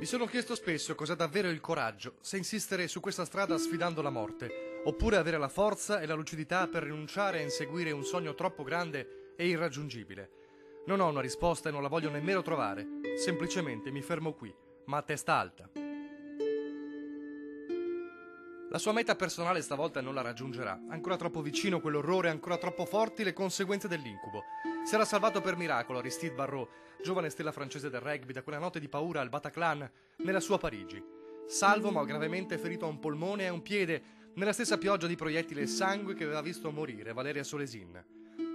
Mi sono chiesto spesso cos'è davvero il coraggio, se insistere su questa strada sfidando la morte, oppure avere la forza e la lucidità per rinunciare a inseguire un sogno troppo grande e irraggiungibile. Non ho una risposta e non la voglio nemmeno trovare, semplicemente mi fermo qui, ma a testa alta. La sua meta personale stavolta non la raggiungerà, ancora troppo vicino quell'orrore, ancora troppo forti le conseguenze dell'incubo. Si era salvato per miracolo Aristide Barrault, giovane stella francese del rugby, da quella notte di paura al Bataclan, nella sua Parigi. Salvo ma gravemente ferito a un polmone e a un piede, nella stessa pioggia di proiettili e sangue che aveva visto morire Valeria Solesin.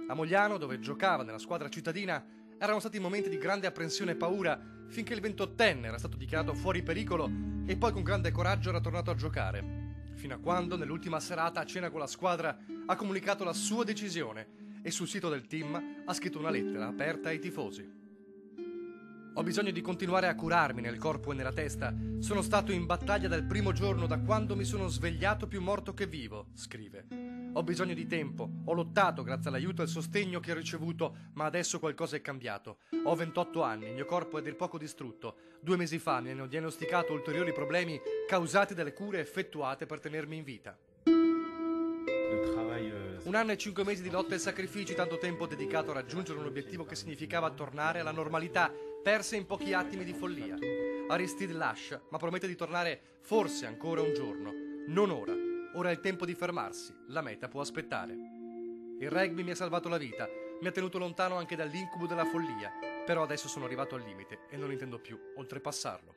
A Mogliano, dove giocava nella squadra cittadina, erano stati momenti di grande apprensione e paura, finché il 28enne era stato dichiarato fuori pericolo e poi con grande coraggio era tornato a giocare. Fino a quando, nell'ultima serata a cena con la squadra, ha comunicato la sua decisione e sul sito del team ha scritto una lettera aperta ai tifosi. Ho bisogno di continuare a curarmi nel corpo e nella testa. Sono stato in battaglia dal primo giorno, da quando mi sono svegliato più morto che vivo, scrive. Ho bisogno di tempo, ho lottato grazie all'aiuto e al sostegno che ho ricevuto, ma adesso qualcosa è cambiato. Ho 28 anni, il mio corpo è del poco distrutto. 2 mesi fa mi hanno diagnosticato ulteriori problemi causati dalle cure effettuate per tenermi in vita. 1 anno e 5 mesi di lotte e sacrifici, tanto tempo dedicato a raggiungere un obiettivo che significava tornare alla normalità, perse in pochi attimi di follia. Aristide lascia, ma promette di tornare forse ancora un giorno. Non ora. Ora è il tempo di fermarsi, la meta può aspettare. Il rugby mi ha salvato la vita, mi ha tenuto lontano anche dall'incubo della follia, però adesso sono arrivato al limite e non intendo più oltrepassarlo.